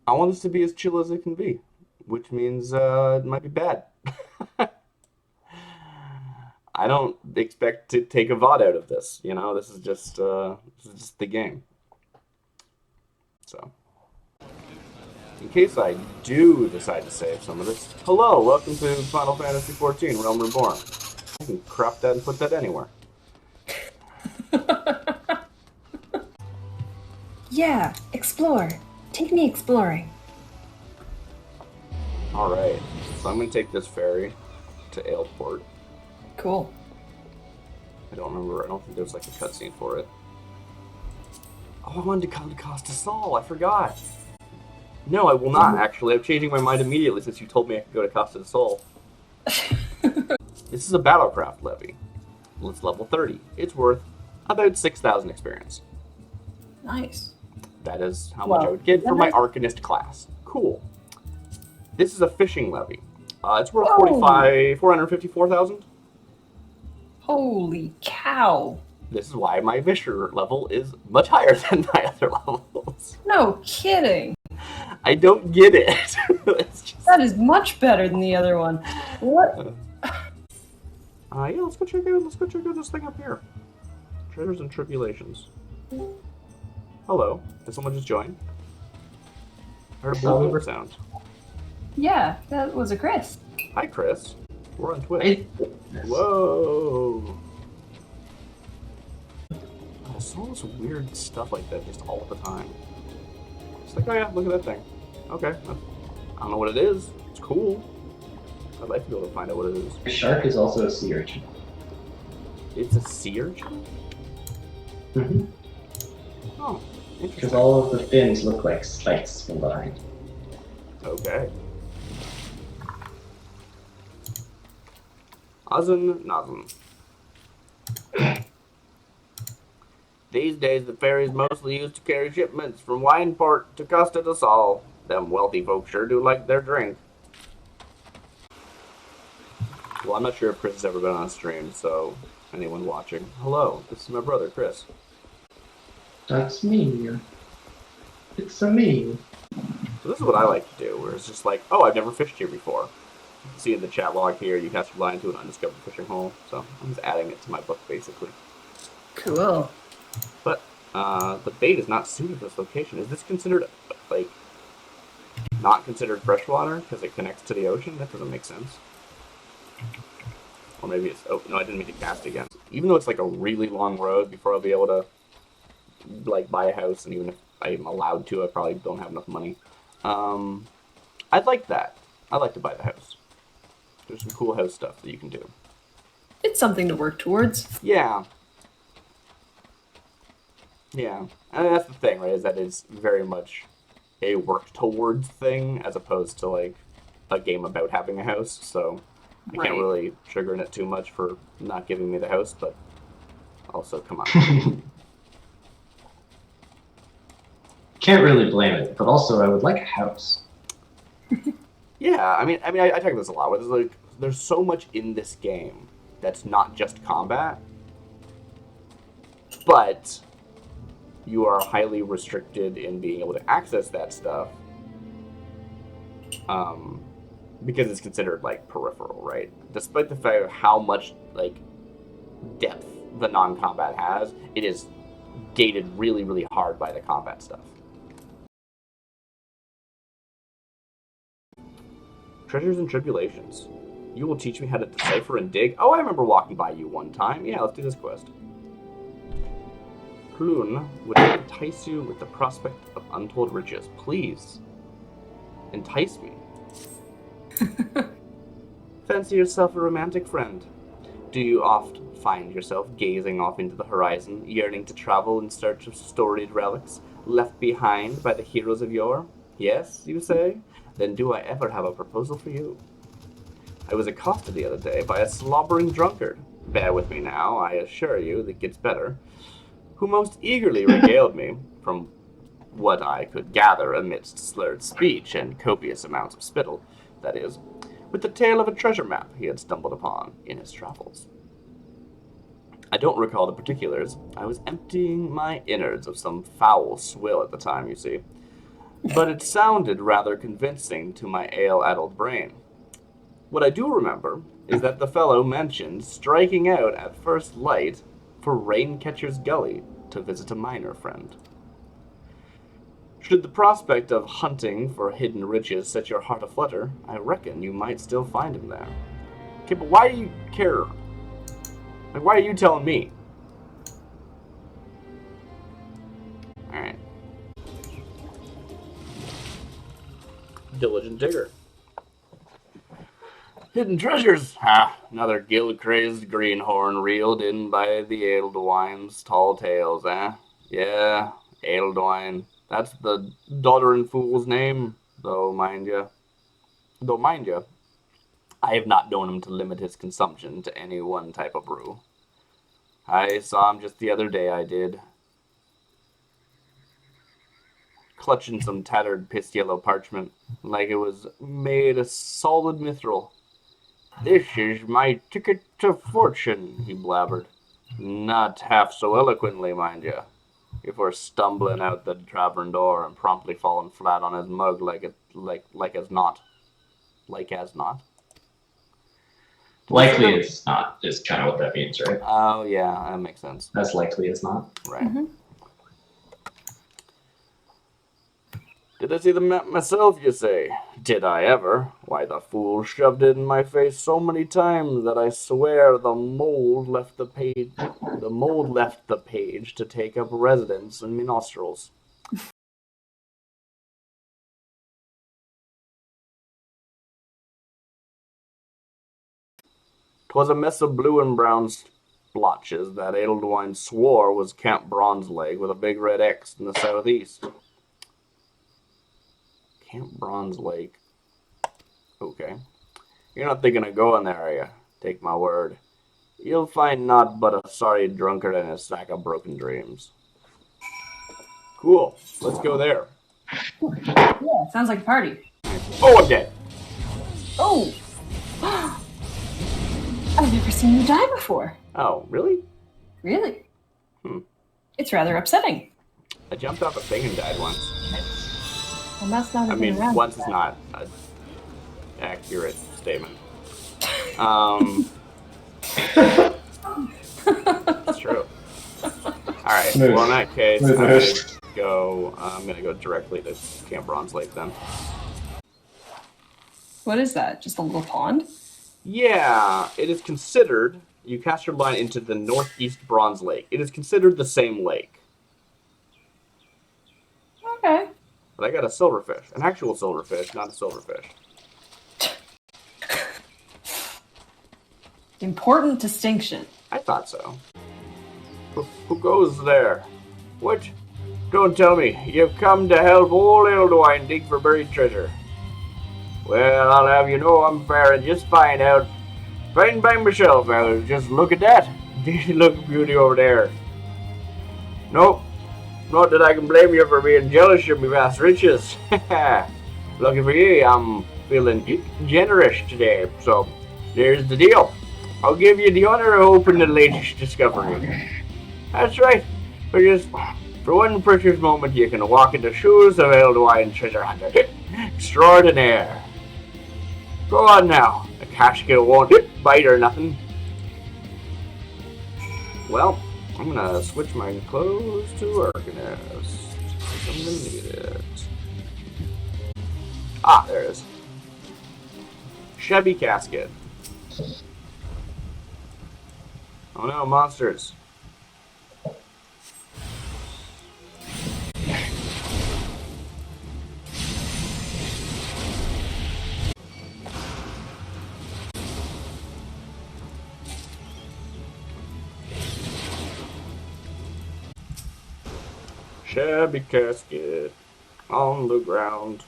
I want this to be as chill as it can be, which means it might be bad. I don't expect to take a VOD out of this. You know, this is just the game. So, in case I do decide to save some of this, hello, welcome to Final Fantasy XIV: Realm Reborn. I can crop that and put that anywhere. Yeah, explore. Take me exploring. All right, so I'm gonna take this ferry to Aleport. Cool. I don't remember. I don't think there's like a cutscene for it. Oh, I wanted to come to Costa Sol. I forgot. No, I will not. Actually, I'm changing my mind immediately since you told me I could go to Costa del Sol. This is a battlecraft levy. It's level 30. It's worth about 6,000 experience. Nice. That is how much I would get for my Arcanist class. Cool. This is a fishing levy. It's worth 454,000. Holy cow. This is why my Visher level is much higher than my other levels. No kidding. I don't get it. That is much better than the other one. What? Yeah, let's go check out this thing up here. Treasures and Tribulations. Hello. Did someone just join? I heard a blue sound. Yeah, that was a Chris. Hi, Chris. We're on Twitch. Whoa. I saw this weird stuff like that just all the time. It's like, oh yeah, look at that thing. Okay. I don't know what it is. It's cool. I'd like to be able to find out what it is. A shark is also a sea urchin. It's a sea urchin? Mm-hmm. Oh, interesting. Because all of the fins look like spikes from behind. Okay. Azun Nazun. These days, the ferry is mostly used to carry shipments from Wineport to Costa del Sol. Them wealthy folks sure do like their drink. Well, I'm not sure if Chris has ever been on a stream, so anyone watching, hello, this is my brother, Chris. That's me. It's a me. So this is what I like to do, where it's just like, oh, I've never fished here before. You can see in the chat log here, you cast your line to an undiscovered fishing hole, so I'm just adding it to my book, basically. Cool. But the bait is not suited to this location. Is this considered, like, not considered freshwater because it connects to the ocean? That doesn't make sense. Or maybe it's... Oh, no, I didn't mean to cast again. Even though it's, like, a really long road before I'll be able to, like, buy a house, and even if I'm allowed to, I probably don't have enough money. I'd like that. I'd like to buy the house. There's some cool house stuff that you can do. It's something to work towards. Yeah. Yeah. And that's the thing, right, is that it's very much a work towards thing as opposed to, like, a game about having a house, so I can't really trigger it too much for not giving me the house, but also, come on. Can't really blame it, but also I would like a house. Yeah, I mean, I talk this a lot. Where there's so much in this game that's not just combat, but you are highly restricted in being able to access that stuff, because it's considered like peripheral, right? Despite the fact of how much like depth the non-combat has, it is gated really, really hard by the combat stuff. Treasures and Tribulations. You will teach me how to decipher and dig. Oh, I remember walking by you one time. Yeah, let's do this quest. Clun would entice you with the prospect of untold riches. Please, entice me. Fancy yourself a romantic friend. Do you oft find yourself gazing off into the horizon, yearning to travel in search of storied relics left behind by the heroes of yore? Yes, you say? Then do I ever have a proposal for you? I was accosted the other day by a slobbering drunkard. Bear with me now, I assure you that gets better. Who most eagerly regaled me, from what I could gather amidst slurred speech and copious amounts of spittle, that is, with the tale of a treasure map he had stumbled upon in his travels. I don't recall the particulars. I was emptying my innards of some foul swill at the time, you see. but it sounded rather convincing to my ale-addled brain. What I do remember is that the fellow mentioned striking out at first light for Raincatcher's Gully to visit a miner friend. Should the prospect of hunting for hidden riches set your heart aflutter, I reckon you might still find him there. Okay, but why do you care? Like, why are you telling me? Alright. Diligent digger. Hidden treasures! Ha! Another gill-crazed greenhorn reeled in by the Ealdwine's tall tales, eh? Yeah, Ealdwine. That's the doddering fool's name, though, mind ya. I have not known him to limit his consumption to any one type of brew. I saw him just the other day, I did. Clutching some tattered piss-yellow parchment, like it was made of solid mithril. This is my ticket to fortune, he blabbered. Not half so eloquently, mind you, before stumbling out the tavern door and promptly falling flat on his mug like as not. Like as not. Likely it's not, is kind of what that means, right? Oh, yeah, that makes sense. That's likely it's not. Right. Did I see the map myself, you say? Did I ever? Why, the fool shoved it in my face so many times that I swear the mold left the page to take up residence in me nostrils. 'Twas a mess of blue and brown splotches that Ealdwine swore was Camp Bronzeleg with a big red X in the southeast. Camp Bronzeleg. Okay. You're not thinking of going there, are you? Take my word. You'll find naught but a sorry drunkard and a sack of broken dreams. Cool. Let's go there. Yeah, sounds like a party. Oh, I'm dead. Oh! I've never seen you die before. Oh, really? Really? It's rather upsetting. I jumped off a thing and died once. And that's not I mean, once is not an accurate statement. It's true. Alright, well in that case, I'm gonna go directly to Camp Bronze Lake then. What is that? Just a little pond? Yeah, it is considered, you cast your line into the northeast Bronze Lake. It is considered the same lake. Okay. But I got a silverfish. An actual silverfish, not a silverfish. Important distinction. I thought so. Who goes there? What? Don't tell me. You've come to help old Ealdwine dig for buried treasure. Well, I'll have you know I'm faring just fine out. Fine by myself, fellas. Just look at that. Look beauty over there. Nope. Not that I can blame you for being jealous of my vast riches. Lucky for you, I'm feeling generous today. So, there's the deal. I'll give you the honor of opening the latest discovery. That's right. For one precious moment, you can walk in the shoes of Ealdwine treasure hunter. Extraordinaire. Go on now. The casket won't bite or nothing. Well, I'm gonna switch my clothes to Arcanist. I'm gonna need it. Ah, there it is. Shabby casket. Oh no, monsters. Shabby casket on the ground.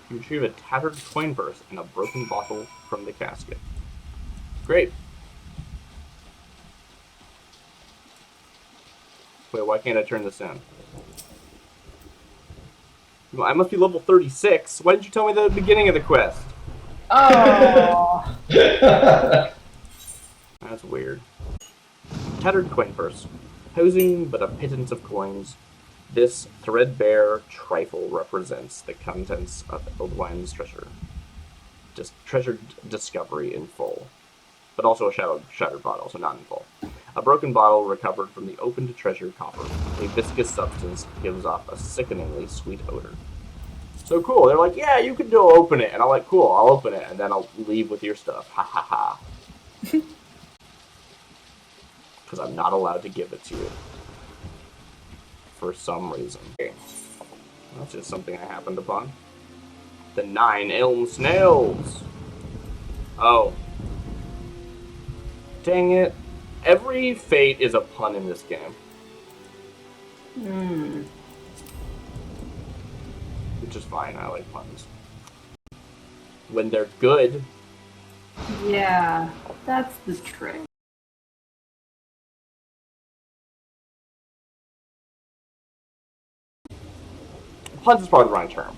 You retrieve a tattered coin purse and a broken bottle from the casket. Great. Wait, why can't I turn this in? I must be level 36. Why didn't you tell me at the beginning of the quest? Oh. That's weird. Tattered coin purse. Housing but a pittance of coins, this threadbare trifle represents the contents of Oldwine's treasure. Treasured discovery in full. But also a shattered bottle, so not in full. A broken bottle recovered from the opened treasure coffer. A viscous substance gives off a sickeningly sweet odor. So cool. They're like, yeah, you can go open it. And I'm like, cool, I'll open it, and then I'll leave with your stuff. Ha ha ha. Because I'm not allowed to give it to you. For some reason. Okay. That's just something I happened upon. The 9 Elm Snails! Oh. Dang it. Every fate is a pun in this game. Which is fine, I like puns. When they're good. Yeah, that's the trick. Puns is probably the wrong term.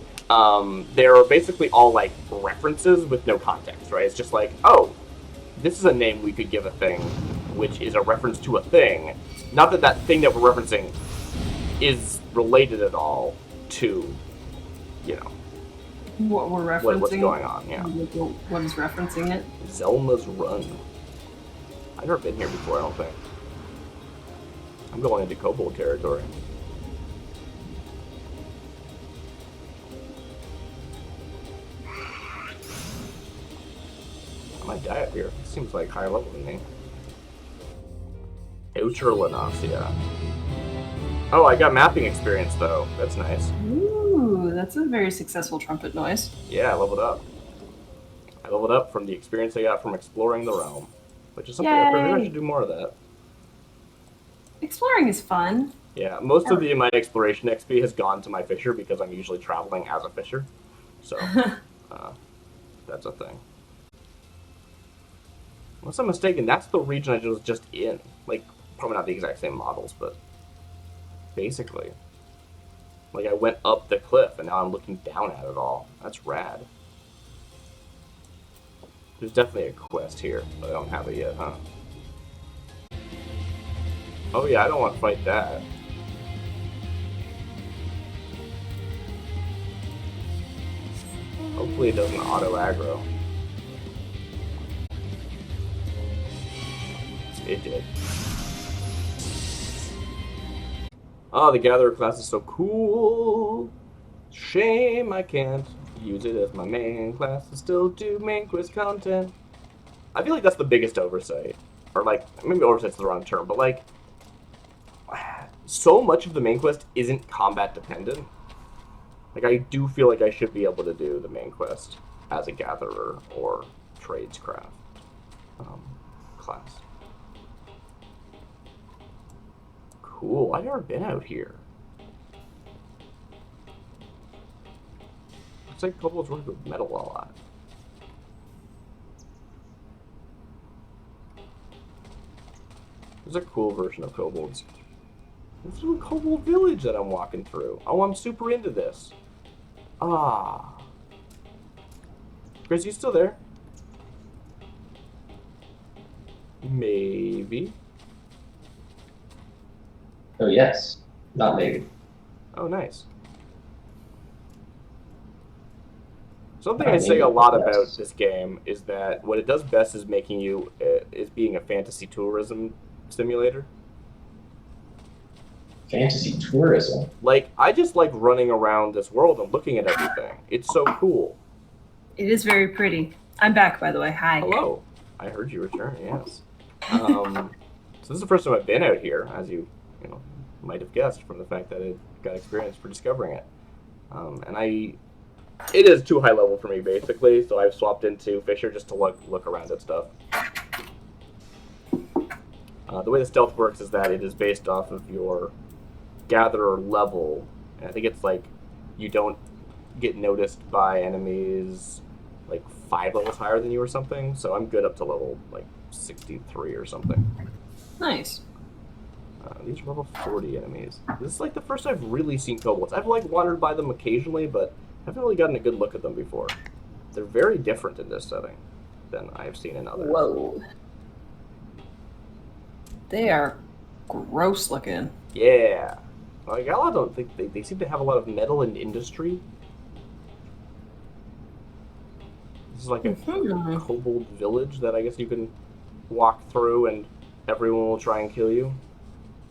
They're basically all like references with no context, right? It's just like, oh, this is a name we could give a thing, which is a reference to a thing. Not that that thing that we're referencing is related at all to, you know, what we're referencing. What's going on? Yeah. What is referencing it? Zelma's Run. I've never been here before. I don't think. I'm going into kobold territory. I might die up here. It seems like higher level than me. Outerlanacia. Oh, I got mapping experience though. That's nice. Ooh, that's a very successful trumpet noise. Yeah, I leveled up. I leveled up from the experience I got from exploring the realm, which is something I figured I should do more of that. Exploring is fun. Yeah, most of my exploration XP has gone to my fisher because I'm usually traveling as a fisher. So, that's a thing. Unless I'm mistaken, that's the region I was just in. Like, probably not the exact same models, but basically. Like, I went up the cliff, and now I'm looking down at it all. That's rad. There's definitely a quest here, but I don't have it yet, huh? Oh yeah, I don't want to fight that. Hopefully it doesn't auto-aggro. It did. Oh, the Gatherer class is so cool! Shame I can't use it as my main class and still do main quest content. I feel like that's the biggest oversight. Or like, maybe oversight's the wrong term, but like, so much of the main quest isn't combat dependent. Like, I do feel like I should be able to do the main quest as a Gatherer or Tradescraft class. Cool, I've never been out here. Looks like kobolds work with metal a lot. There's a cool version of kobolds. This is a kobold village that I'm walking through. Oh, I'm super into this. Ah. Chris, you still there? Maybe. Oh, yes. Not maybe. Oh, nice. Something I say a lot about this game is that what it does best is making you, is being a fantasy tourism simulator. Fantasy tourism? Like, I just like running around this world and looking at everything. It's so cool. It is very pretty. I'm back, by the way. Hi. Hello. I heard you return, yes. So this is the first time I've been out here, as you might have guessed from the fact that I got experience for discovering it. It is too high level for me, basically, so I've swapped into Fisher just to look around at stuff. The way the stealth works is that it is based off of your Gatherer level, and I think it's like you don't get noticed by enemies like 5 levels higher than you or something, so I'm good up to level like 63 or something. Nice. These are level 40 enemies. This is like the first I've really seen kobolds. I've like wandered by them occasionally, but I haven't really gotten a good look at them before. They're very different in this setting than I've seen in others. Whoa. They are gross looking. Yeah. Like, I don't think they seem to have a lot of metal and industry. This is like a kobold village that I guess you can walk through and everyone will try and kill you.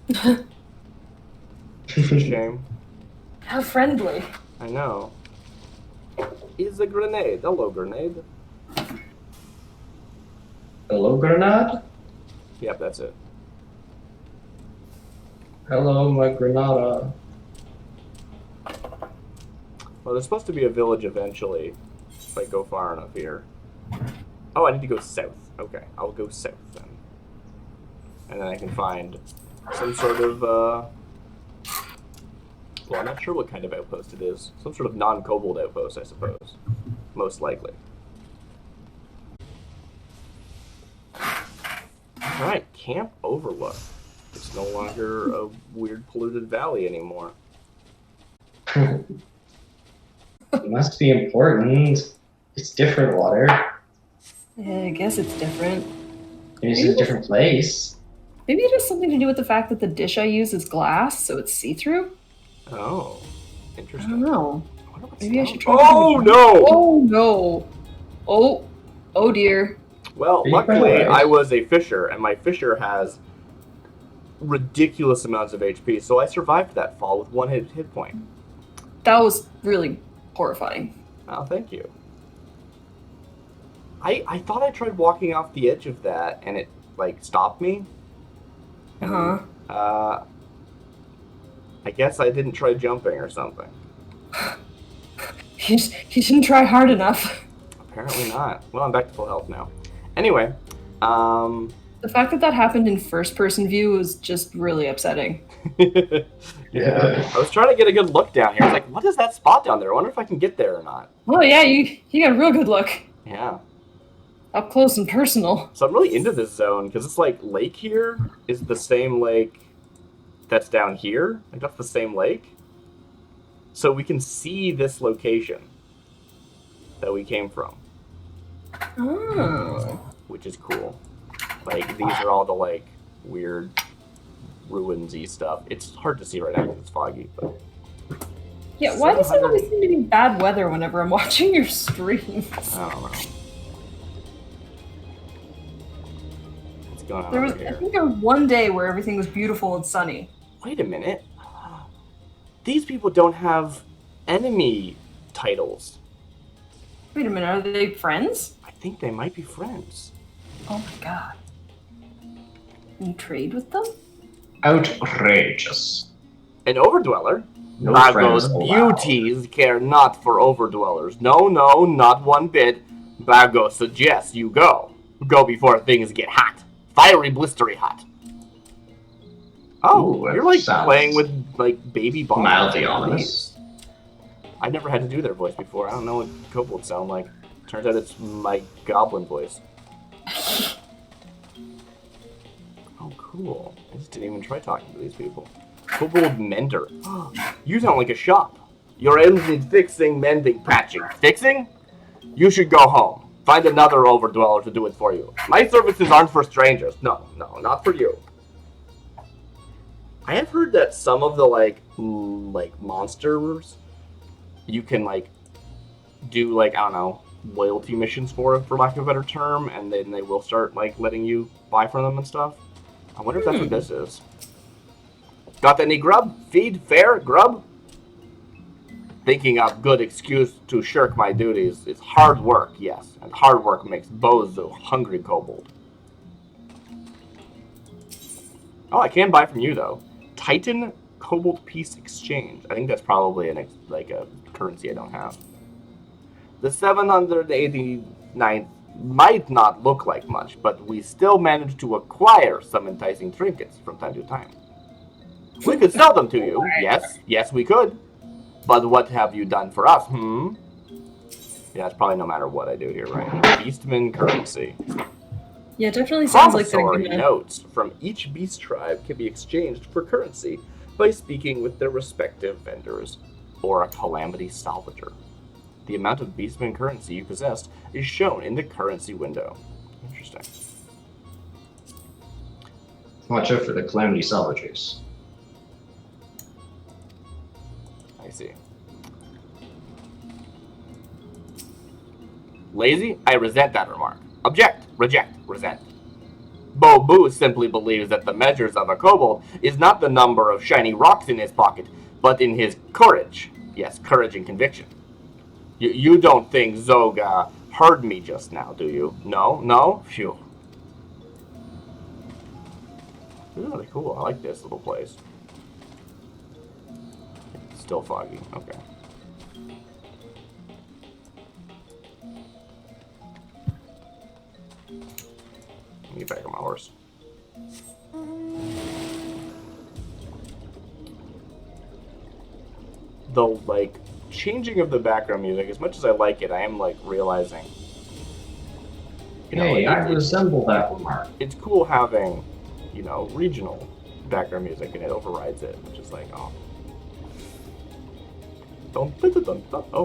It's a shame. How friendly. I know. Is a grenade. Hello, grenade. Hello, Grenade? Yep, that's it. Hello, my Granada. Well, there's supposed to be a village eventually, if I go far enough here. Oh, I need to go south. Okay, I'll go south then. And then I can find some sort of, well, I'm not sure what kind of outpost it is. Some sort of non-kobold outpost, I suppose. Most likely. Alright, Camp Overlook. It's no longer a weird polluted valley anymore. It must be important. It's different water. Yeah, I guess it's different. It's a different place. Maybe it has something to do with the fact that the dish I use is glass, so it's see-through? Oh, I interesting. don't know. Maybe I should try. Oh no! Oh no! Oh dear. Well, luckily I was a fisher, and my fisher has ridiculous amounts of HP, so I survived that fall with 1 hit point. That was really horrifying. Oh, thank you. I thought I tried walking off the edge of that, and it, like, stopped me. Uh-huh. I guess I didn't try jumping or something. He didn't try hard enough. Apparently not. Well, I'm back to full health now. Anyway, the fact that happened in first-person view was just really upsetting. Yeah. I was trying to get a good look down here. I was like, what is that spot down there? I wonder if I can get there or not. Oh yeah, you got a real good look. Yeah. Up close and personal. So I'm really into this zone, because it's like lake here is the same lake that's down here. Like, that's the same lake. So we can see this location that we came from. Oh. Which is cool. Like, these are all the, like, weird ruins-y stuff. It's hard to see right now because it's foggy, but... Yeah, why does it always seem to be bad weather whenever I'm watching your streams? I don't know. What's going on There was, over here? I think there was one day where everything was beautiful and sunny. Wait a minute. These people don't have enemy titles. Wait a minute, are they friends? I think they might be friends. Oh my god. Can you trade with them? Outrageous. An overdweller? No Magos friends allowed. beauties care not for overdwellers. No, no, not one bit. Bago suggests you go. Go before things get hot. Fiery, blistery hot. Oh, Ooh, you're like sounds playing with like baby bombs. mildly ominous. I never had to do their voice before. I don't know what kobolds sound like. Turns out it's my goblin voice. Oh, cool. I just didn't even try talking to these people. Kobold mender. You sound like a shop. Your ends need fixing, mending, patching. Fixing? You should go home. Find another overdweller to do it for you. My services aren't for strangers. No, no, not for you. I have heard that some of the, like monsters, you can, like, do, like, I don't know, loyalty missions for lack of a better term, and then they will start, like, letting you buy from them and stuff. I wonder if that's what this is. Got any grub? Feed? Fare? Grub? Thinking of good excuse to shirk my duties is hard work, yes, and hard work makes Bozo hungry kobold. Oh, I can buy from you, though. Titan Kobold Peace Exchange. I think that's probably a currency I don't have. The 789th might not look like much, but we still managed to acquire some enticing trinkets from time to time. We could sell them to you. Yes, we could. But what have you done for us, Yeah, it's probably no matter what I do here, right? Beastman currency. Yeah, it definitely sounds like they're Promissory gonna... notes from each beast tribe can be exchanged for currency by speaking with their respective vendors or a calamity salvager. The amount of beastman currency you possessed is shown in the currency window. Interesting. Watch out for the calamity salvagers. I see. Lazy? I resent that remark. Object, reject, resent. Bo Boo simply believes that the measures of a kobold is not the number of shiny rocks in his pocket, but in his courage. Yes, courage and conviction. You don't think Zoga heard me just now, do you? No? No? Phew. This is really cool. I like this little place. It's still foggy. Okay. Let me get back on my horse. The, like, changing of the background music, as much as I like it, I am, like, realizing... Hey, I resemble that remark. It's cool having, you know, regional background music, and it overrides it, which is like, oh. Oh,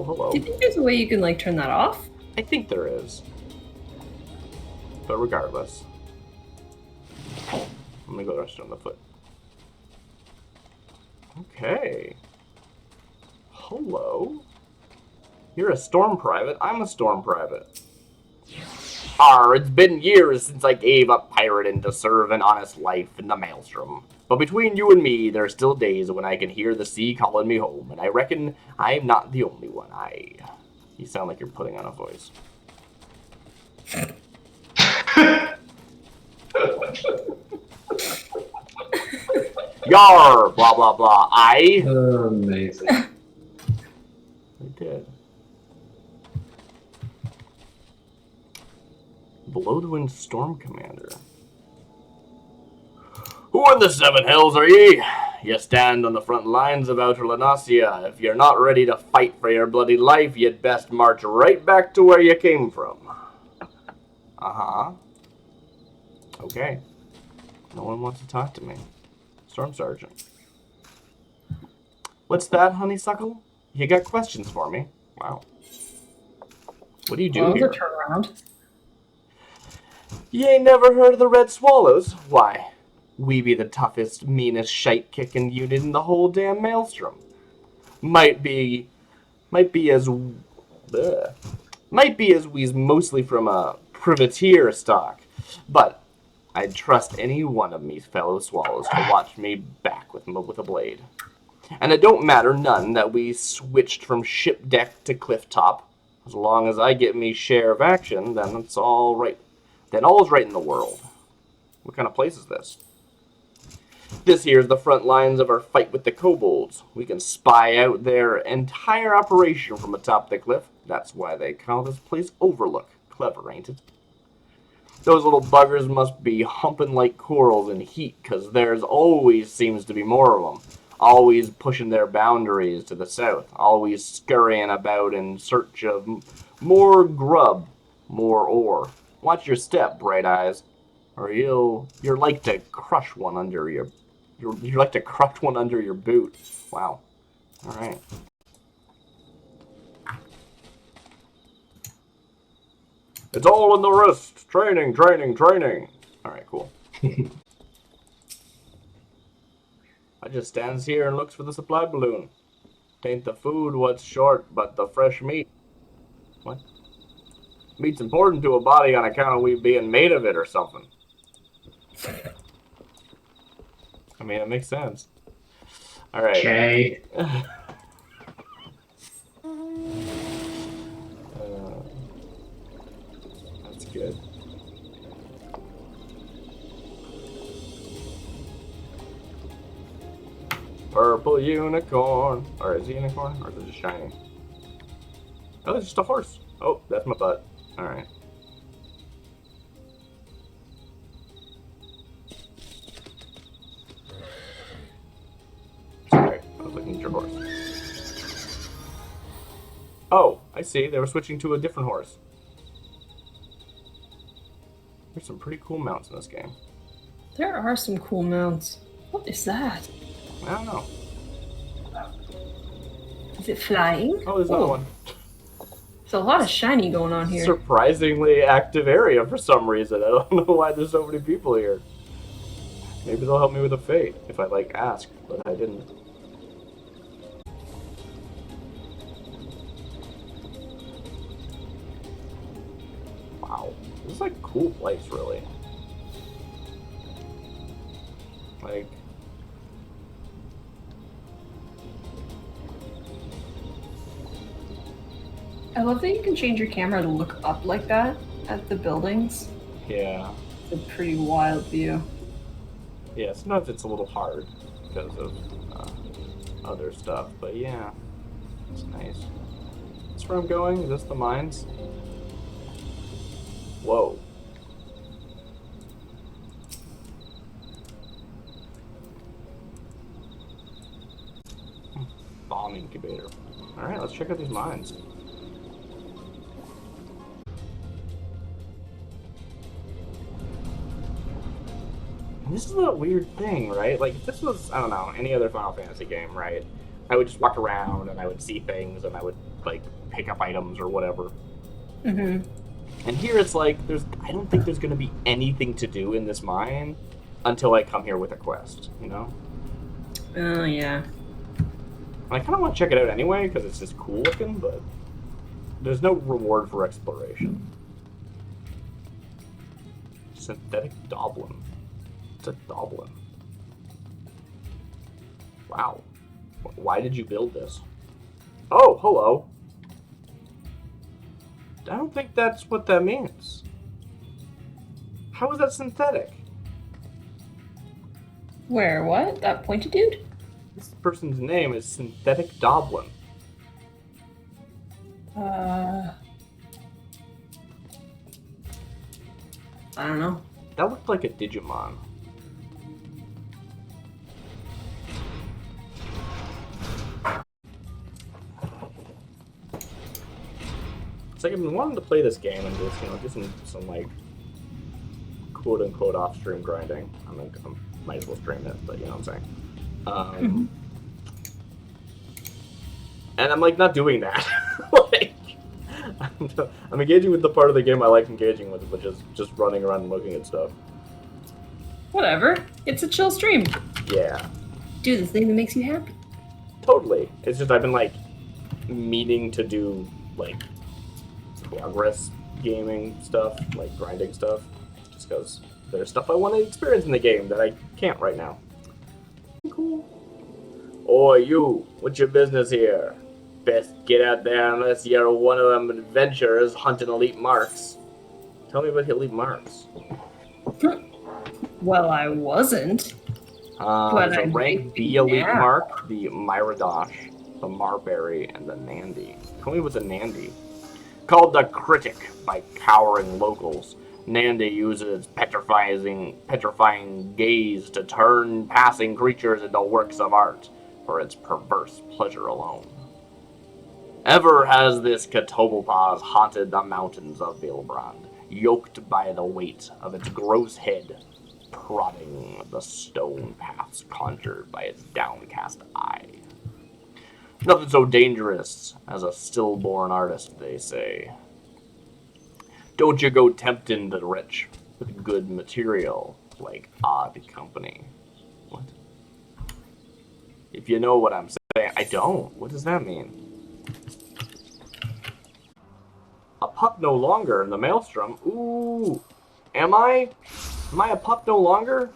hello. Do you think there's a way you can, like, turn that off? I think there is. But regardless. I'm gonna go rest on the foot. Okay. Hello. You're a storm private. I'm a storm private. It's been years since I gave up pirating to serve an honest life in the maelstrom. But between you and me, there are still days when I can hear the sea calling me home, and I reckon I'm not the only one. You sound like you're putting on a voice. Yar! Blah, blah, blah. Amazing. I did. Below the Wind Storm Commander. Who in the Seven Hells are ye? You stand on the front lines of Outer Lanasia. If you're not ready to fight for your bloody life, you'd best march right back to where you came from. Uh-huh. Okay. No one wants to talk to me. Storm Sergeant. What's that, honeysuckle? You got questions for me? Wow. What do you do here? That was a turnaround. You ain't never heard of the Red Swallows? Why, we be the toughest, meanest, shite-kicking unit in the whole damn maelstrom. Might be as we's mostly from a privateer stock, but I'd trust any one of me fellow swallows to watch me back with a blade. And it don't matter none that we switched from ship deck to cliff top. As long as I get me share of action, then it's all right. Then all's right in the world. What kind of place is this? This here's the front lines of our fight with the kobolds. We can spy out their entire operation from atop the cliff. That's why they call this place Overlook. Clever, ain't it? Those little buggers must be humping like corals in heat, 'cause there's always seems to be more of them. Always pushing their boundaries to the south. Always scurrying about in search of more grub, more ore. Watch your step, Bright Eyes, or you're like to crush one under your boot. Wow. All right. It's all in the wrist. Training, training, training. All right, cool. I just stands here and looks for the supply balloon. Tain't the food what's short, but the fresh meat. What? Meat's important to a body on account of we being made of it or something. I mean, it makes sense. All right. Okay. That's good. Purple unicorn. Or is it a unicorn? Or is it just shiny? Oh, it's just a horse. Oh, that's my butt. Alright. Sorry, I was looking at your horse. Oh, I see. They were switching to a different horse. There's some pretty cool mounts in this game. There are some cool mounts. What is that? I don't know. Is it flying? Oh, there's another one. a lot of shiny going on here. Surprisingly active area for some reason. I don't know why there's so many people here. Maybe they'll help me with a fate if I like ask, but I didn't. Wow, this is like a cool place, really. Like, I love that you can change your camera to look up like that at the buildings. yeah. It's a pretty wild view. Yeah, sometimes it's a little hard because of other stuff, but yeah, it's nice. That's where I'm going. Is this the mines? Whoa. Bomb incubator. Alright, let's check out these mines. And this is a weird thing, right? Like, if this was, I don't know, any other Final Fantasy game, right? I would just walk around and I would see things and I would, like, pick up items or whatever. Mm-hmm. And here it's like, I don't think there's going to be anything to do in this mine until I come here with a quest, you know? Oh, yeah. I kind of want to check it out anyway because it's just cool looking, but there's no reward for exploration. Synthetic Doblin. It's a Doblin. Wow. Why did you build this? Oh, hello. I don't think that's what that means. How is that synthetic? Where? What? That pointy dude? This person's name is Synthetic Doblin. I don't know. That looked like a Digimon. It's like I've been wanting to play this game and just, do some like quote unquote off stream grinding. I might as well stream it, but you know what I'm saying. And I'm like not doing that. Like, I'm engaging with the part of the game I like engaging with, which is just running around and looking at stuff. Whatever. It's a chill stream. Yeah. Do the thing that makes you happy. Totally. It's just I've been like meaning to do like progress gaming stuff, like grinding stuff, just because there's stuff I want to experience in the game that I can't right now. Cool. Oi, you! What's your business here? Best get out there unless you're one of them adventurers hunting elite marks. Tell me about elite marks. Well, I wasn't. But There's a I'm rank B elite mark, the Myridosh, the Marberry, and the Nandi. Tell me what's a Nandi. Called the Critic by cowering locals. Nandi uses petrifying gaze to turn passing creatures into works of art for its perverse pleasure alone. Ever has this Catoblepaws haunted the mountains of Vilbrand, yoked by the weight of its gross head, prodding the stone paths conjured by its downcast eye. Nothing so dangerous as a stillborn artist, they say. Don't you go tempting the rich with good material like odd company. What? If you know what I'm saying. I don't. What does that mean? A pup no longer in the Maelstrom. Ooh. Am I? Am I a pup no longer?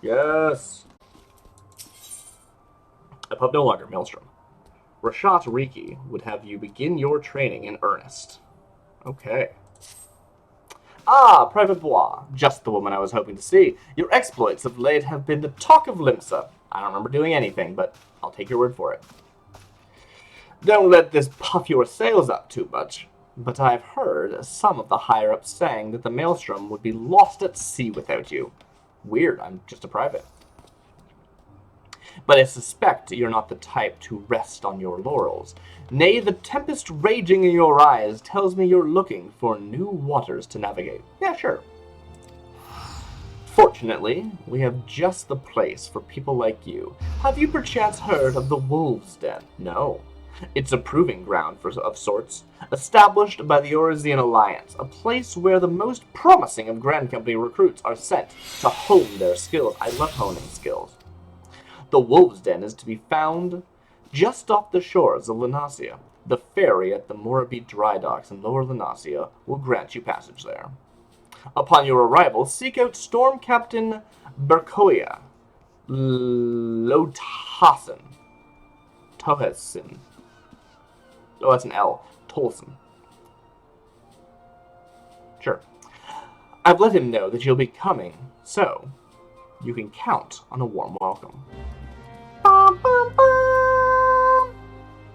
Yes. A pup no longer, Maelstrom. Rashat Riki would have you begin your training in earnest. Okay. Ah, Private Bois, just the woman I was hoping to see. Your exploits of late have been the talk of Limsa. I don't remember doing anything, but I'll take your word for it. Don't let this puff your sails up too much, but I've heard some of the higher-ups saying that the Maelstrom would be lost at sea without you. Weird, I'm just a private. But I suspect you're not the type to rest on your laurels. Nay, the tempest raging in your eyes tells me you're looking for new waters to navigate. Yeah, sure. Fortunately, we have just the place for people like you. Have you perchance heard of the Wolves' Den? No. It's a proving ground of sorts, established by the Orzian Alliance, a place where the most promising of Grand Company recruits are sent to hone their skills. I love honing skills. The Wolves' Den is to be found just off the shores of Lunasia. The ferry at the Morabit dry docks in Lower Lunasia will grant you passage there. Upon your arrival, seek out Storm Captain Berkoya Lotassen. Tohesin. Oh, that's an L. Tolson. Sure. I've let him know that you'll be coming, so you can count on a warm welcome.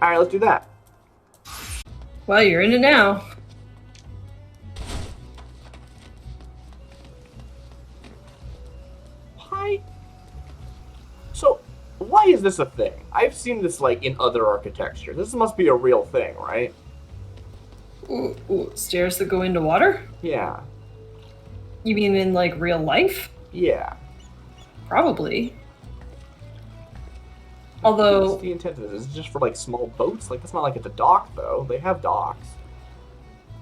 Alright, let's do that. Well, you're in it now. Why? So, why is this a thing? I've seen this, like, in other architecture. This must be a real thing, right? Ooh, stairs that go into water? Yeah. You mean in, like, real life? Yeah. Probably. Although... What's the intent of this? Is it just for, like, small boats? Like, it's not like it's a dock, though. They have docks.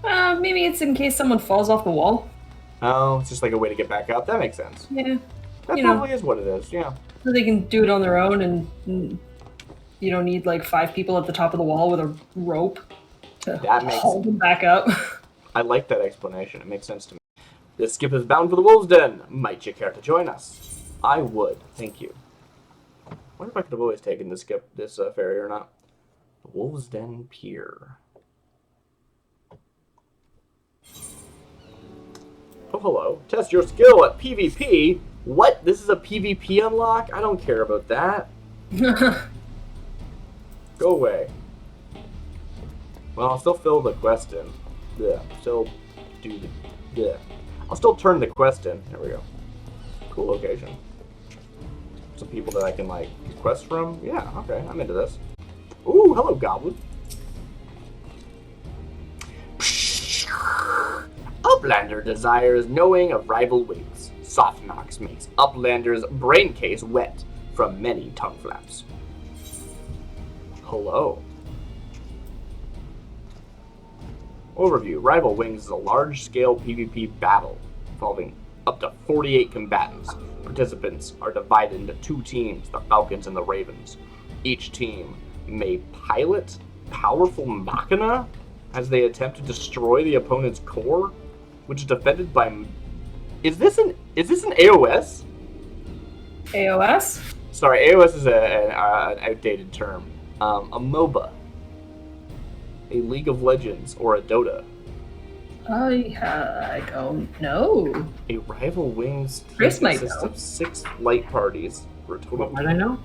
Maybe it's in case someone falls off the wall. Oh, it's just like a way to get back up. That makes sense. Yeah. That probably is what it is, yeah. So they can do it on their own, and you don't need, like, 5 people at the top of the wall with a rope to haul them back up. I like that explanation. It makes sense to me. This skip is bound for the Wolves' Den. Might you care to join us? I would. Thank you. I wonder if I could have always taken this ferry or not. The Wolves' Den Pier. Oh, hello. Test your skill at PvP. What? This is a PvP unlock? I don't care about that. Go away. Well, I'll still fill the quest in. Yeah, still do the... Yeah. I'll still turn the quest in. There we go. Cool location. Some people that I can, like, get quests from. Yeah, okay, I'm into this. Ooh, hello, Goblin. Uplander desires knowing of rival wings. Soft knocks makes Uplander's brain case wet from many tongue flaps. Hello. Overview. Rival Wings is a large-scale PvP battle involving up to 48 combatants. Participants are divided into 2 teams, the Falcons and the Ravens. Each team may pilot powerful machina as they attempt to destroy the opponent's core, which is defended by... Is this an AOS? AOS? Sorry, AOS is an outdated term. A MOBA. A League of Legends, or a Dota. I don't know. A Rival Wings team Chris might consists know. of 6 light parties for a total. What might I know?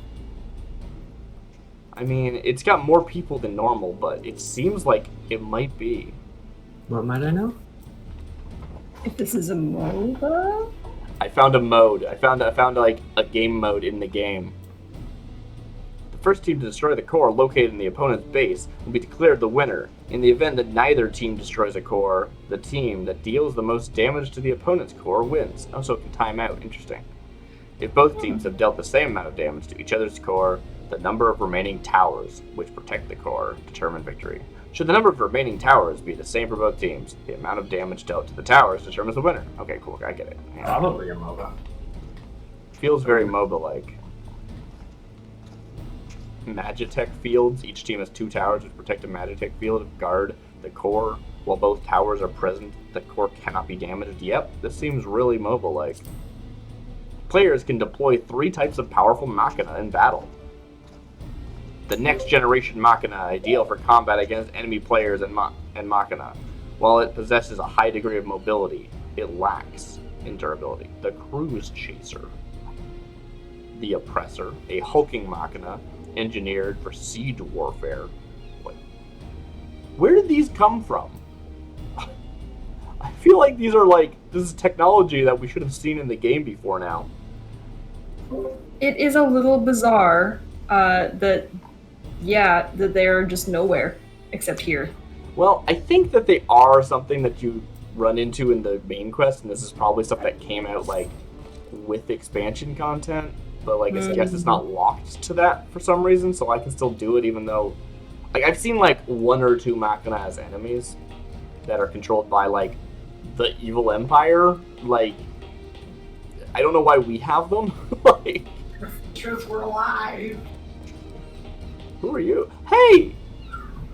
I mean, it's got more people than normal, but it seems like it might be. What might I know? If this is a MOBA? I found a mode. I found like a game mode in the game. The first team to destroy the core located in the opponent's base will be declared the winner. In the event that neither team destroys a core, the team that deals the most damage to the opponent's core wins. Oh, so it can time out. Interesting. If both teams have dealt the same amount of damage to each other's core, the number of remaining towers which protect the core determine victory. Should the number of remaining towers be the same for both teams, the amount of damage dealt to the towers determines the winner. Okay, cool. I get it. Yeah. Probably a MOBA. Feels very MOBA-like. Magitech fields. Each team has 2 towers which protect a Magitech field and guard the core. While both towers are present, the core cannot be damaged. Yep, this seems really MOBA-like. Players can deploy 3 types of powerful machina in battle. The next generation machina, ideal for combat against enemy players and machina. While it possesses a high degree of mobility, it lacks in durability. The Cruise Chaser. The Oppressor, a hulking machina engineered for siege warfare. What? Where did these come from? I feel like these are this is technology that we should have seen in the game before now. It is a little bizarre that they're just nowhere except here. Well, I think that they are something that you run into in the main quest, and this is probably stuff that came out with expansion content, but I guess it's not locked to that for some reason, so I can still do it even though Like, I've seen, like, 1 or 2 Machina as enemies that are controlled by, like, the evil empire. Like, I don't know why we have them. Like, Truth, we're alive. who are you? Hey!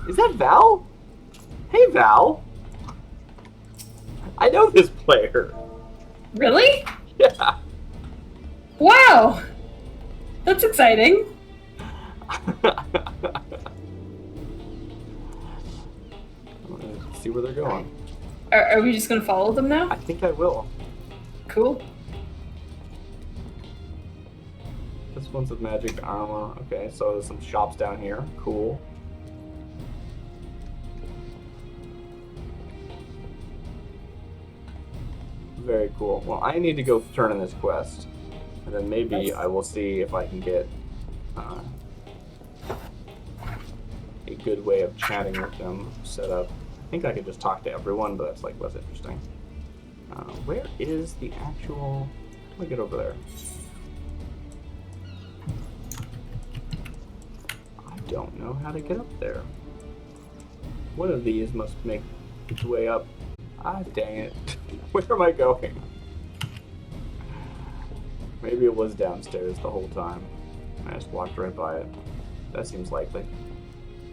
Is that Val? Hey, Val. I know this player. Really? Yeah. Wow! That's exciting. Let's see where they're going. Are we just gonna follow them now? I think I will. Cool. This one's with magic armor. Okay, so there's some shops down here. Cool. Very cool. Well, I need to go turn in this quest. And then maybe I will see if I can get a good way of chatting with them set up. I think I could just talk to everyone, but that's like less interesting. Where is the actual... How do I get over there? I don't know how to get up there. One of these must make its way up. Ah, dang it. Where am I going? Maybe it was downstairs the whole time. I just walked right by it. That seems likely.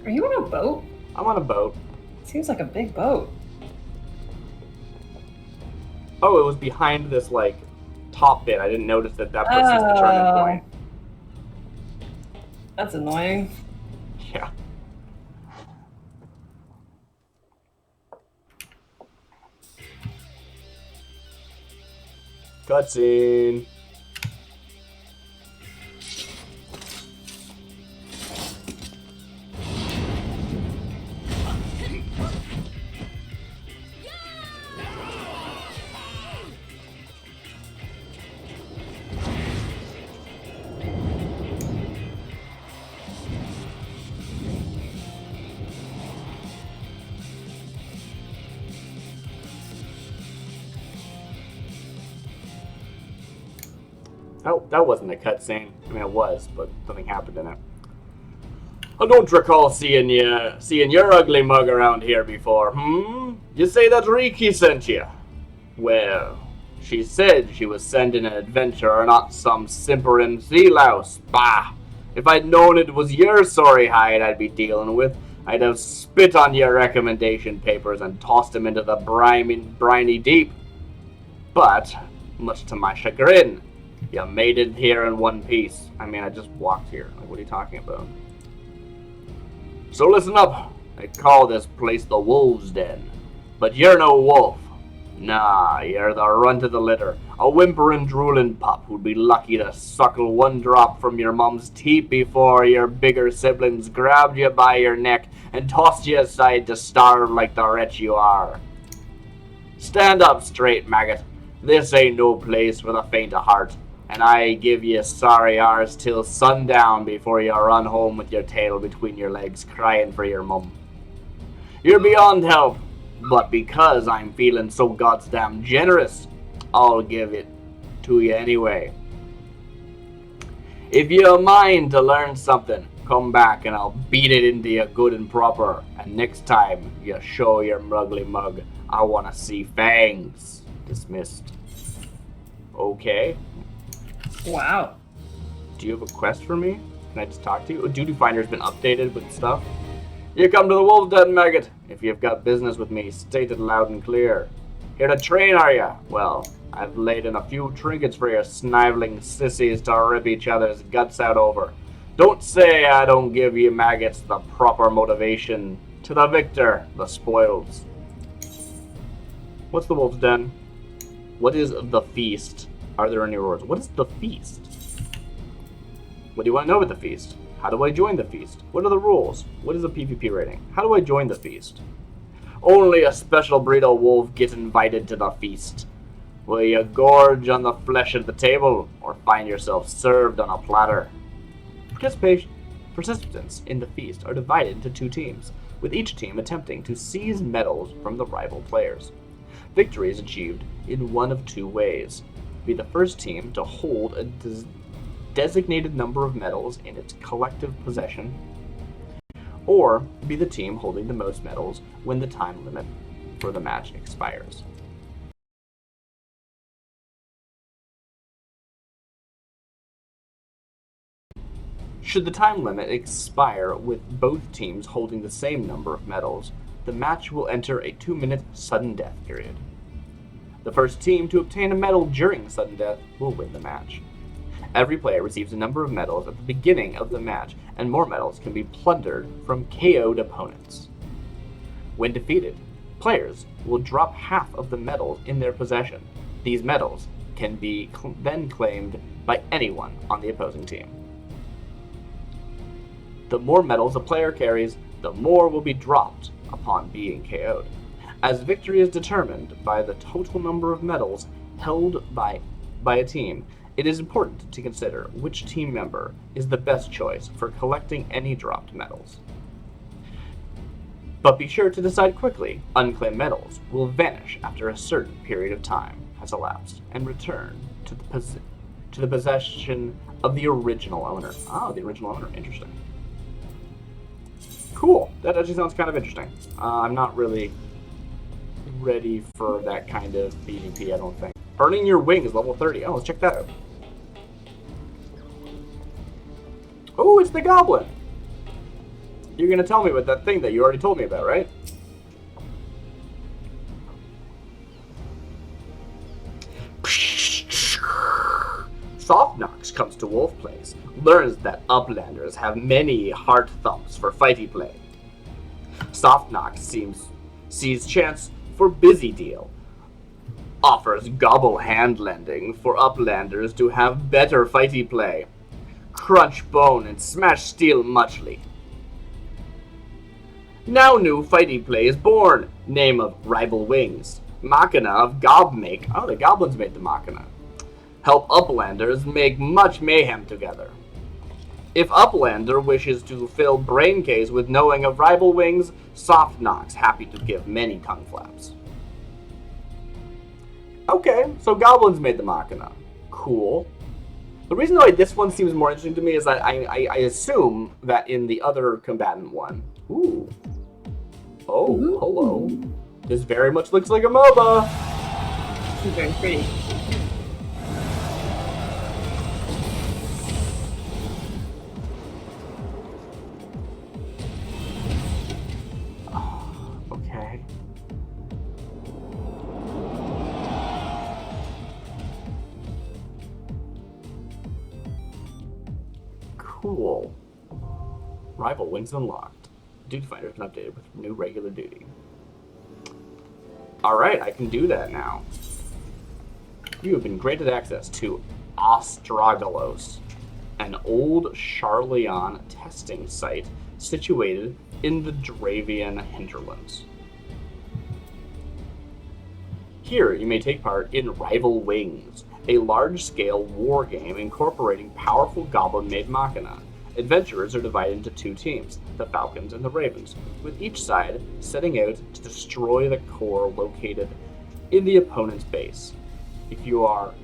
Are you on a boat? I'm on a boat. Seems like a big boat. Oh, it was behind this, like, top bit. I didn't notice that that puts us the turning point. That's annoying. Yeah. Cutscene. Oh, that wasn't a cutscene. I mean, it was, but something happened in it. I don't recall seeing your ugly mug around here before, You say that Riki sent you? Well, she said she was sending an adventurer, not some simpering sea louse. Bah! If I'd known it was your sorry hide I'd be dealing with, I'd have spit on your recommendation papers and tossed them into the briny deep. But, much to my chagrin, you made it here in one piece. I mean, I just walked here. Like, what are you talking about? So listen up. They call this place the Wolves' Den. But you're no wolf. Nah, you're the runt of the litter. A whimpering, drooling pup who'd be lucky to suckle one drop from your mom's teat before your bigger siblings grabbed you by your neck and tossed you aside to starve like the wretch you are. Stand up straight, maggot. This ain't no place for the faint of heart. And I give you sorry hours till sundown before you run home with your tail between your legs crying for your mum. You're beyond help, but because I'm feeling so goddamn generous, I'll give it to you anyway. If you mind to learn something, come back and I'll beat it into you good and proper. And next time you show your ugly mug, I want to see fangs. Dismissed. Okay. Wow. Do you have a quest for me? Can I just talk to you? Duty Finder's been updated with stuff. You come to the Wolves' Den, maggot. If you've got business with me, state it loud and clear. Here to train, are ya? Well, I've laid in a few trinkets for your sniveling sissies to rip each other's guts out over. Don't say I don't give you maggots the proper motivation. To the victor, the spoils. What's the Wolves' Den? What is the feast? Are there any rewards? What is the feast? What do you want to know about the feast? How do I join the feast? What are the rules? What is the PvP rating? How do I join the feast? Only a special breed of wolf gets invited to the feast. Will you gorge on the flesh at the table, or find yourself served on a platter? Participants in the feast are divided into 2 teams, with each team attempting to seize medals from the rival players. Victory is achieved in one of 2 ways. Be the first team to hold a designated number of medals in its collective possession, or be the team holding the most medals when the time limit for the match expires. Should the time limit expire with both teams holding the same number of medals, the match will enter a 2-minute sudden death period. The first team to obtain a medal during sudden death will win the match. Every player receives a number of medals at the beginning of the match, and more medals can be plundered from KO'd opponents. When defeated, players will drop half of the medals in their possession. These medals can be then claimed by anyone on the opposing team. The more medals a player carries, the more will be dropped upon being KO'd. As victory is determined by the total number of medals held by a team, it is important to consider which team member is the best choice for collecting any dropped medals. But be sure to decide quickly. Unclaimed medals will vanish after a certain period of time has elapsed and return to the possession of the original owner. Ah, the original owner. Interesting. Cool. That actually sounds kind of interesting. I'm not really ready for that kind of PvP, I don't think. Earning your wings, level 30. Oh, let's check that out. Oh, it's the goblin. You're going to tell me about that thing that you already told me about, right? Softnox comes to Wolf Place, learns that Uplanders have many heart thumps for fighty play. Softnox sees chance for busy deal, offers gobble hand lending for Uplanders to have better fighty play. Crunch bone and smash steel muchly. Now new fighty play is born, name of Rival Wings. Machina of Gobmake. Oh, the goblins made the Machina. Help Uplanders make much mayhem together. If Uplander wishes to fill brain case with knowing of Rival Wings, Softnox happy to give many tongue flaps. Okay, so goblins made the Machina. Cool. The reason why this one seems more interesting to me is that I assume that in the other combatant one... Ooh. Oh, hello. This very much looks like a MOBA. This is very pretty. Okay. Cool. Rival Wings unlocked. Duty Finder has been updated with new regular duty. Alright, I can do that now. You have been granted access to Ostragalos, an old Charleon testing site situated in the Dravian hinterlands. Here you may take part in Rival Wings, a large-scale war game incorporating powerful goblin-made machina. Adventurers are divided into two teams, the Falcons and the Ravens, with each side setting out to destroy the core located in the opponent's base. If you are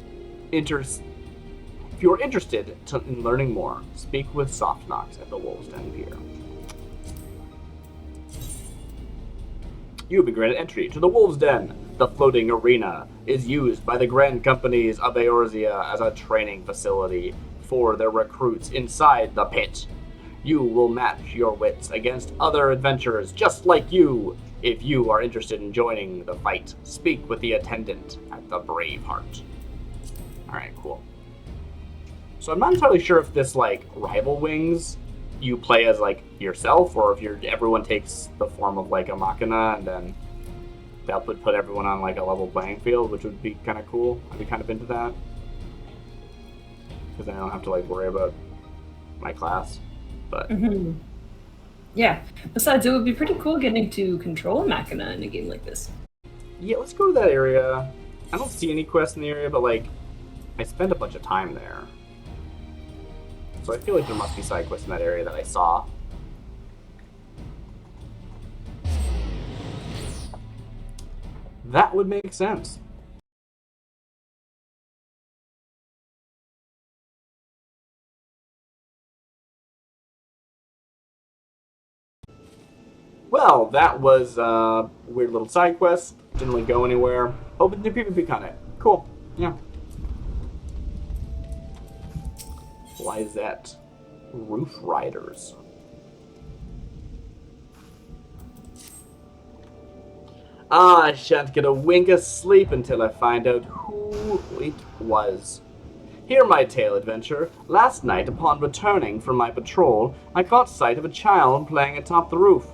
interested in learning more, speak with Softnox at the Wolves Den Pier. You have been granted entry to the Wolves Den. The floating arena is used by the Grand Companies of Eorzea as a training facility for their recruits inside the pit. You will match your wits against other adventurers just like you. If you are interested in joining the fight, speak with the attendant at the Braveheart. Alright, cool. So I'm not entirely sure if this, like, Rival Wings you play as, like, yourself, or if everyone takes the form of, like, a Machina, and then they'll put everyone on, like, a level playing field, which would be kind of cool. I'd be kind of into that. Because then I don't have to, like, worry about my class. But... Yeah. Besides, it would be pretty cool getting to control a Machina in a game like this. Yeah, let's go to that area. I don't see any quests in the area, but, like, I spent a bunch of time there. So I feel like there must be side quests in that area that I saw. That would make sense. Well, that was a weird little side quest. Didn't really go anywhere. Open new PvP content. Cool. Yeah. Lizette. Roof Riders. I shan't get a wink of sleep until I find out who it was. Hear my tale, adventurer. Last night, upon returning from my patrol, I caught sight of a child playing atop the roof.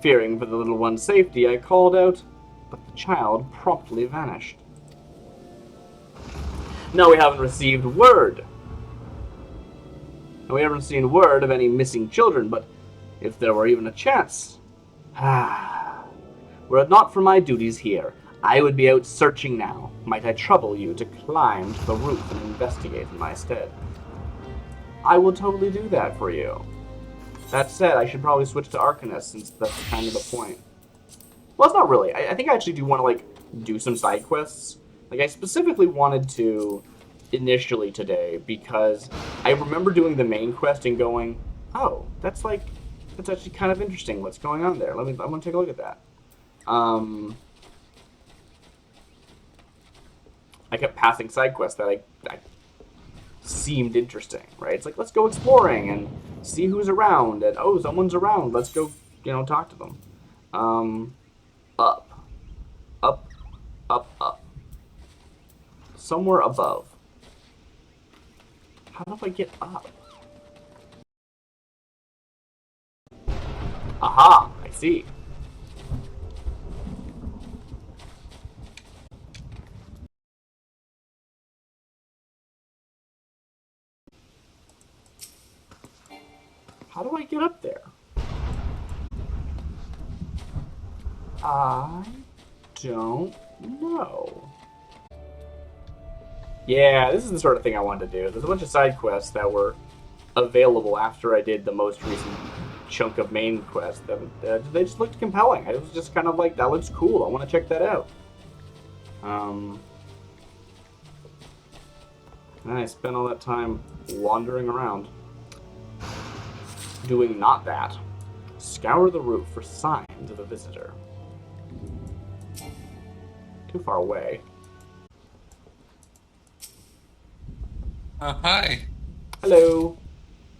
Fearing for the little one's safety, I called out, but the child promptly vanished. No, we haven't received word. And we haven't seen word of any missing children, but if there were even a chance. Were it not for my duties here, I would be out searching now. Might I trouble you to climb to the roof and investigate in my stead? I will totally do that for you. That said, I should probably switch to Arcanist, since that's kind of the point. Well, it's not really. I think I actually do want to, like, do some side quests. Like, I specifically wanted to initially today, because I remember doing the main quest and going, oh, that's actually kind of interesting what's going on there. I want to take a look at that. I kept passing side quests that I seemed interesting, right? It's like, let's go exploring and see who's around, and oh, someone's around. Let's go, talk to them. Up, up, up, up. Somewhere above. How do I get up? Aha! I see. How do I get up there? I don't know. Yeah, this is the sort of thing I wanted to do. There's a bunch of side quests that were available after I did the most recent chunk of main quest. They just looked compelling. I was just kind of like, that looks cool. I want to check that out. And I spent all that time wandering around. Doing not that. Scour the roof for signs of a visitor. Too far away. Hi. Hello.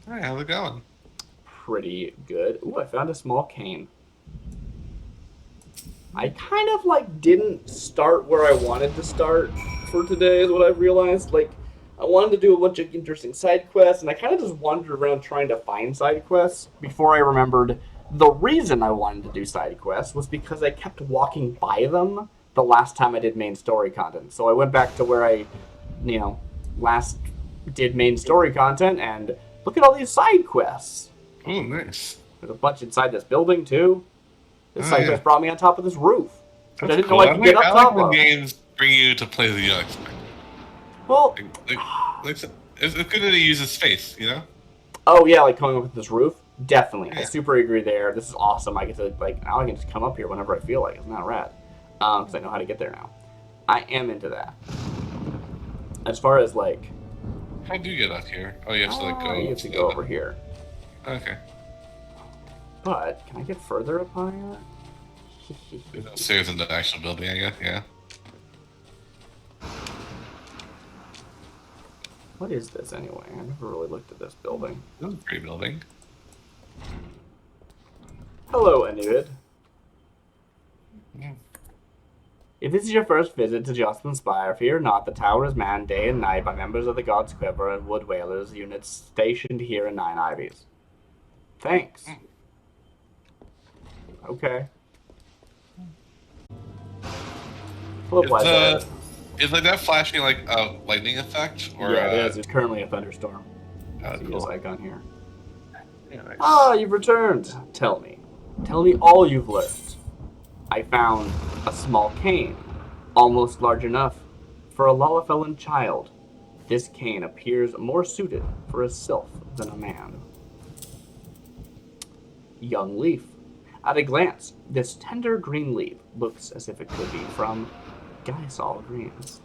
Hi, how's it going? Pretty good. Ooh, I found a small cane. I kind of didn't start where I wanted to start for today is what I've realized. I wanted to do a bunch of interesting side quests, and I kind of just wandered around trying to find side quests before I remembered the reason I wanted to do side quests was because I kept walking by them the last time I did main story content. So I went back to where I, last did main story content, and look at all these side quests. Oh, nice. There's a bunch inside this building, too. This side yeah. quest brought me on top of this roof, which That's I didn't cool. know I could get up I top like when of. games bring you to places you don't expect. Well, It's good that it uses space, you know? oh yeah, coming up with this roof? Definitely. Yeah. I super agree there. This is awesome. I get to, now I can just come up here whenever I feel like. Isn't that rad? Because I know how to get there now. I am into that. As far as, How do you get up here? Oh, you have to, go... you have to go over here. Okay. But, can I get further up higher? There's no stairs in the actual building, I guess, yeah. What is this, anyway? I never really looked at this building. This is a pretty building. Hello, Inuit. Yeah. If this is your first visit to Jocelyn Spire, fear not, the tower is manned day and night by members of the God's Quiver and Wood Whalers units stationed here in Nine Ivies. Thanks. Okay. Is that flashing a lightning effect? Or, yeah, it is. It's currently a thunderstorm. Oh, See cool. this icon here. Yeah, nice. Ah, you've returned. Tell me. Tell me all you've learned. I found a small cane, almost large enough for a Lullafellan child. This cane appears more suited for a sylph than a man. Young leaf. At a glance, this tender green leaf looks as if it could be from Gysol Greens.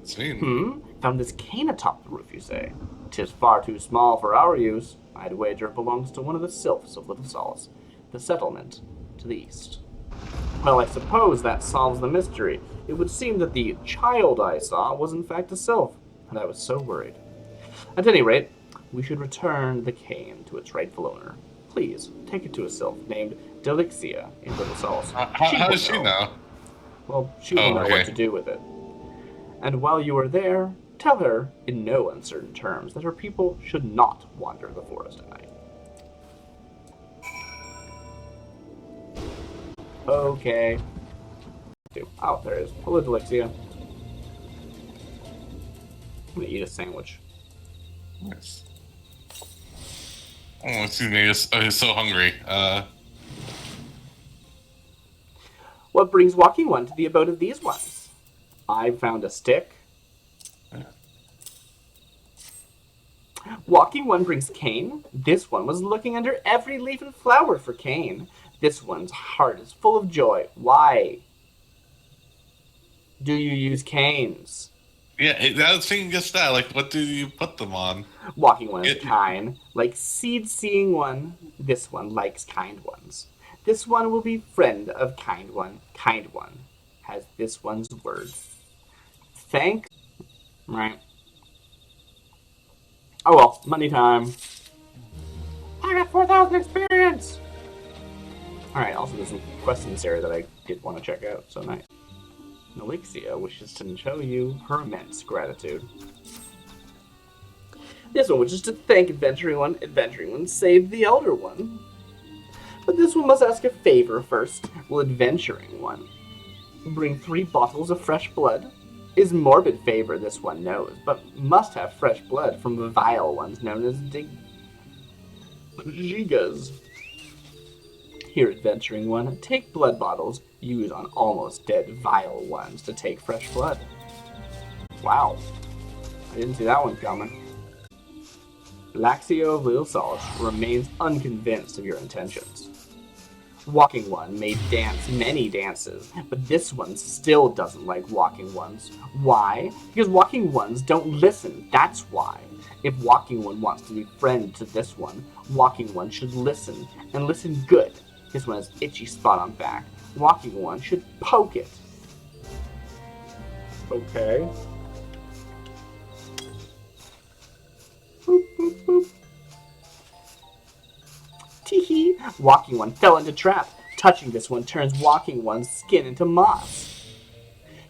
Sweet. Found this cane atop the roof, you say? 'Tis far too small for our use. I'd wager it belongs to one of the sylphs of Little Solace, the settlement to the east. Well, I suppose that solves the mystery. It would seem that the child I saw was in fact a sylph, and I was so worried. At any rate, we should return the cane to its rightful owner. Please, take it to a sylph named Delixia in Little Solace. How does she know? Well, she will know okay. what to do with it. And while you are there, tell her, in no uncertain terms, that her people should not wander the forest at night. Okay. Oh, there it is. Hello, Delixia. I'm gonna eat a sandwich. Nice. Oh, excuse me. I'm so hungry. What brings Walking One to the abode of these ones? I found a stick. Walking One brings cane. This one was looking under every leaf and flower for cane. This one's heart is full of joy. Why do you use canes? Yeah, I was thinking just that. Like, what do you put them on? Walking One is kind, like seed-seeing one. This one likes kind ones. This one will be friend of kind one. Kind one has this one's word. Thank. Right. Oh well, money time. I got 4,000 experience! Alright, also there's some quests in this area that I did want to check out, so nice. Nelixia wishes to show you her immense gratitude. This one wishes to thank Adventuring One. Adventuring One saved the Elder One. But this one must ask a favor first. Will Adventuring One bring 3 bottles of fresh blood? Is morbid favor, this one knows, but must have fresh blood from the vile ones known as Gigas. Here, Adventuring One, take blood bottles, use on almost dead vile ones to take fresh blood. Wow. I didn't see that one coming. Laxio of Little Solace remains unconvinced of your intentions. Walking One may dance many dances, but this one still doesn't like Walking Ones. Why? Because Walking Ones don't listen, that's why. If Walking One wants to be friend to this one, Walking One should listen, and listen good. This one has itchy spot on back. Walking One should poke it. Okay. Boop, boop, boop. Tee-hee! Walking One fell into trap. Touching this one turns Walking One's skin into moss.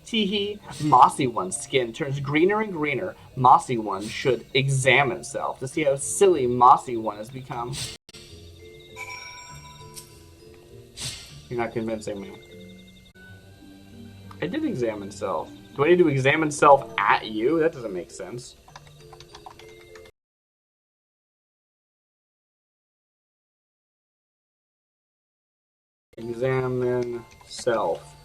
Tee-hee! Mossy One's skin turns greener and greener. Mossy One should examine itself to see how silly Mossy One has become. You're not convincing me. I did examine self. Do I need to examine self at you? That doesn't make sense. Examine self.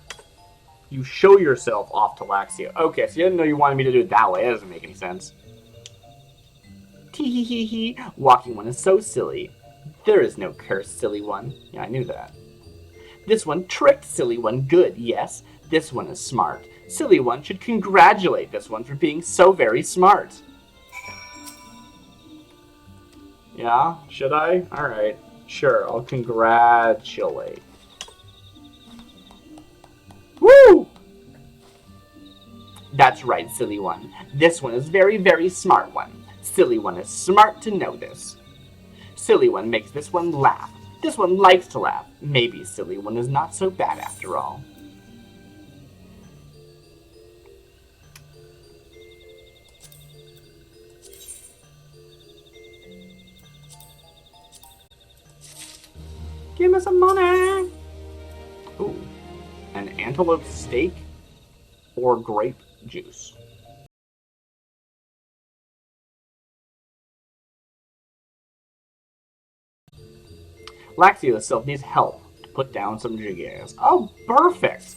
You show yourself off to Laxia. Okay, so you didn't know you wanted me to do it that way. That doesn't make any sense. Tee-hee-hee-hee. Walking One is so silly. There is no curse, Silly One. Yeah, I knew that. This one tricked Silly One good, yes. This one is smart. Silly One should congratulate this one for being so very smart. Yeah, should I? Alright, sure, I'll congratulate. Woo! That's right, Silly One. This one is very, very smart one. Silly One is smart to know this. Silly One makes this one laugh. This one likes to laugh. Maybe Silly One is not so bad after all. Give me some money! Ooh. An antelope steak or grape juice. Laxia itself needs help to put down some gigas. Oh, perfect!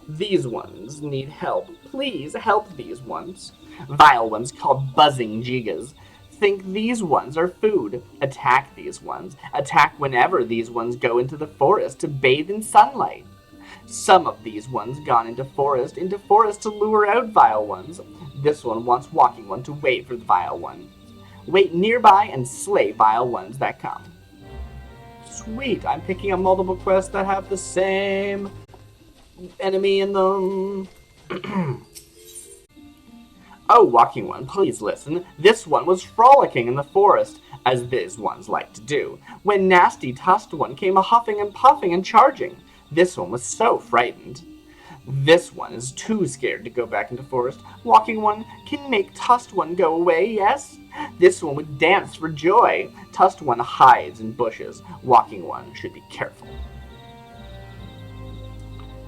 These ones need help. Please help these ones. Vile ones called buzzing gigas. Think these ones are food. Attack these ones. Attack whenever these ones go into the forest to bathe in sunlight. Some of these ones gone into forest to lure out vile ones. This one wants Walking One to wait for the Vile One. Wait nearby and slay vile ones that come. Sweet, I'm picking up multiple quests that have the same enemy in them. Oh, Walking One, please listen. This one was frolicking in the forest, as these ones like to do, when nasty Tusked One came a-huffing and puffing and charging. This one was so frightened. This one is too scared to go back into forest. Walking One can make Tusked One go away, yes? This one would dance for joy. Tusked One hides in bushes. Walking One should be careful.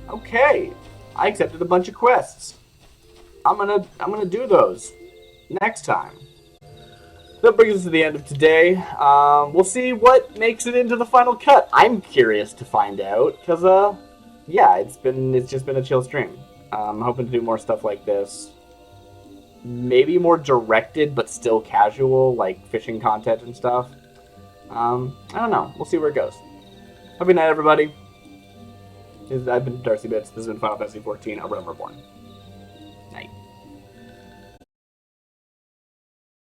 Okay, I accepted a bunch of quests. I'm gonna do those next time. That brings us to the end of today. We'll see what makes it into the final cut. I'm curious to find out, because yeah, it's just been a chill stream. I'm hoping to do more stuff like this. Maybe more directed, but still casual, like fishing content and stuff. I don't know. We'll see where it goes. Have a good night, everybody. I've been DarcyBits. This has been Final Fantasy XIV, A Realm Reborn. Night.